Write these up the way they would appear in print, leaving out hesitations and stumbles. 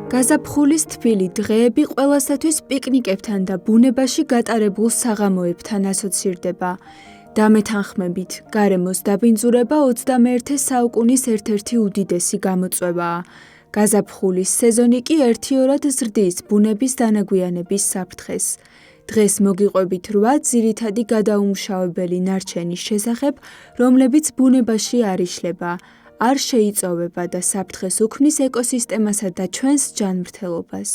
გაზაფხულის თბილი დღეები ყველასათვის პიკნიკებთან და ბუნებაში გატარებულ საღამოებთან ასოცირდება. დამეთანხმებით, გარემოს დაბინძურება 21 საუკუნის ერთ-ერთი უდიდესი გამოწვევაა. გაზაფხულის სეზონი კი ერთიორად ზრდის ბუნების დანაგვიანების საფრთხეს. დღეს მოგიყვებით 8 ძირითადი გადაუმუშავებელი ნარჩენის შესახებ, რომლებიც ბუნებაში არ იშლება, არ შეიწოვება და საფრთხეს უქმნის ეკოსისტემასა და ჩვენს ჯანმრთელობას.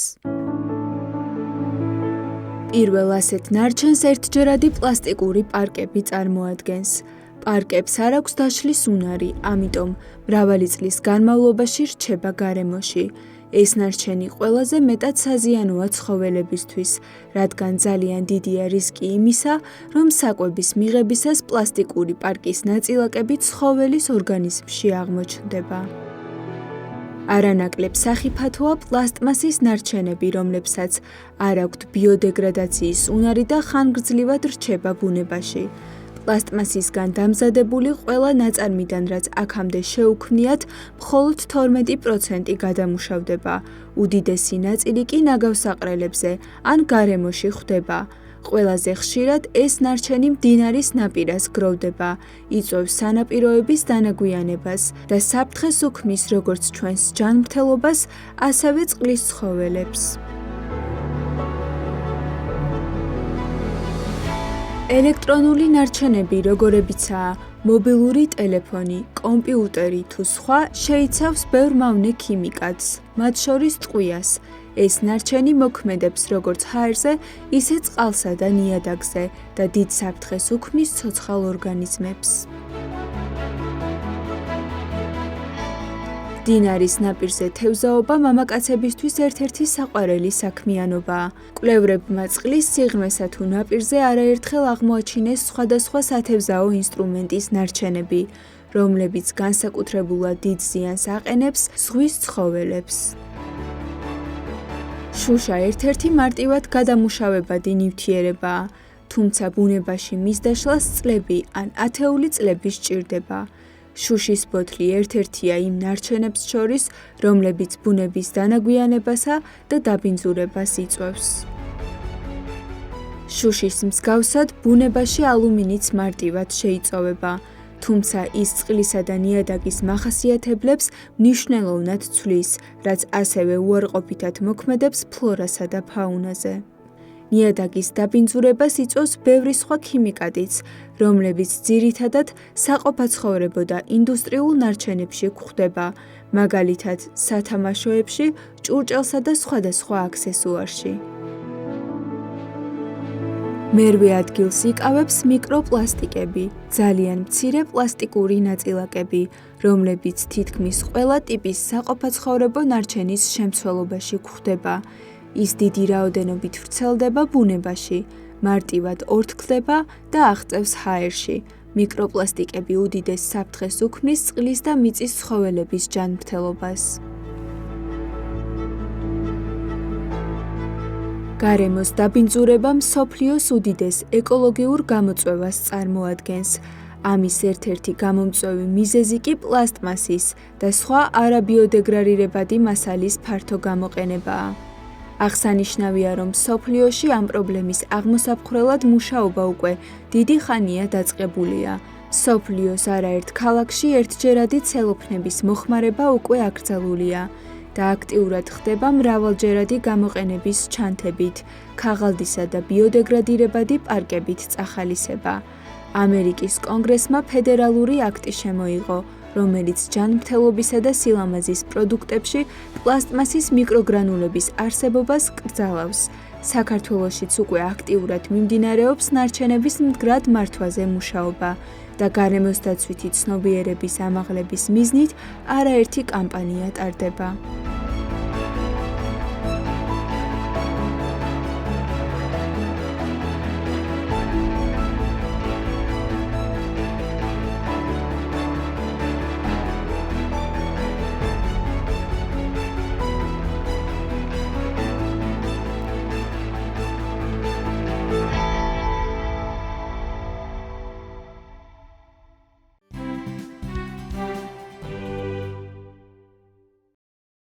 პირველ ასეთ ნარჩენს ერთჯერადი პლასტიკური პარკები წარმოადგენს. პარკებს არ აქვს დაშლის უნარი, ამიტომ მრავალი წლის განმავლობაში რჩება გარემოში. ეს ნარჩენი ყველაზე მეტად საზიანოა ცხოველებისთვის, რადგან ძალიან დიდია რისკი იმისა, რომ საკვების მიღებისას პლასტიკური პარკის ნაწილაკები ცხოველის ორგანიზმში აღმოჩნდება. არანაკლებ სახიფათოა პლასტმასის ნარჩენები, რომლებსაც არ აქვთ ბიოდეგრადაციის უნარი და ხანგრძლივად რჩება ბუნებაში. პლასტმასისგან დამზადებული ყველა ნაწარმიდან, რაც აქამდე შეუქმნიათ, მხოლოდ 12% გადამუშავდება. უდიდესი ნაწილი კი ნაგავსაყრელებზე ან გარემოში ხვდება. ყველაზე ხშირად ეს ნარჩენი მდინარის ნაპირას გროვდება, იწვევს სანაპიროების დანაგვიანებას და საფრთხეს უქმნის როგორც ჩვენს ჯანმრთელობას, ასევე წყლის ცხოველებს. ელექტრონული ნარჩენები, როგორებიცაა მობილური ტელეფონი, კომპიუტერი თუ სხვა, შეიცავს ბევრ მავნე ქიმიკატს, მათ შორის ტყვიას. ეს ნარჩენი მოქმედებს როგორც ჰაერზე, ისე წყალსა და ნიადაგზე და დიდ საფრთხეს უქმნის ცოცხალ ორგანიზმებს. მდინარის ნაპირზე თევზაობა მამაკაცებისთვის ერთ-ერთი საყვარელი საქმიანობაა. კვლევრებმა წყლის სიღრმესა თუ ნაპირზე არაერთხელ აღმოაჩინეს სხვადასხვა სათევზაო ინსტრუმენტის ნარჩენები, რომლებიც განსაკუთრებულად დიდ ზიანს აყენებს ზღვის ცხოველებს. შუშა ერთ-ერთი მარტივად გადამუშავებადი ნივთიერებაა, თუმცა ბუნებაში მის დაშლას წლები ან ათეული წლები სჭირდება. შუშის ბოთლი ერთ-ერთია იმ ნარჩენებს შორის, რომლებიც ბუნების დანაგვიანებასა და დაბინძურებას იწვევს. შუშის მსგავსად, ბუნებაში ალუმინიც მარტივად შეიწოვება, თუმცა ის წყლისა და ნიადაგის მახასიათებლებს მნიშვნელოვნად ცვლის, რაც ასევე უარყოფითად მოქმედებს ფლორასა და ფაუნაზე. ნიადაგის დაბინძურებას იწვევს ბევრი სხვა ქიმიკატიც, რომლებიც ძირითადად საყოფაცხოვრებო და ინდუსტრიულ ნარჩენებში გვხვდება, მაგალითად სათამაშოებში, ჭურჭელსა და სხვადასხვა აქსესუარში. მერვე ადგილს იკავებს მიკროპლასტიკები, ძალიან მცირე პლასტიკური ნაწილაკები, რომლებიც თითქმის ყველა ტიპის საყოფაცხოვრებო ნარჩენის შემცველობაში გვხვდება. ის დიდი რაოდენობით ვრცელდება ბუნებაში, მარტივად ორთქლდება და აღწევს ჰაერში. მიკროპლასტიკები უდიდეს საფრთხეს უქმნის წყლის და მიწის ცხოველების ჯანმრთელობას. გარემოს დაბინძურება მსოფლიოს უდიდეს ეკოლოგიურ გამოწვევას წარმოადგენს. ამის ერთ-ერთი გამომწვევი მიზეზი კი პლასტმასის და სხვა არაბიოდეგრადირებადი მასალის ფართო გამოყენებაა. აღსანიშნავია, რომ მსოფლიოში ამ პრობლემის აღმოსაფხრელად მუშაობა უკვე დიდი ხანია დაწყებულია. მსოფლიოს არაერთ ქალაქში ერთჯერადი ცელოფნების მოხმარება უკვე აკრძალულია და აქტიურად ხდება მრავალჯერადი გამოყენების ჩანთებით, ქაღალდისა და ბიოდეგრადირებადი პარკებით წახალისება. ამერიკის კონგრესმა ფედერალური აქტი შემოიღო, რომელიც ჯანმრთელობისა და სილამაზის პროდუქტებში პლასტმასის მიკროგრანულების არსებობას კრძალავს. საქართველოშიც უკვე აქტიურად მიმდინარეობს ნარჩენების მდგრად მართვაზე მუშაობა და გარემოს დაცვითი ცნობიერების ამაღლების მიზნით არაერთი კამპანია ტარდება.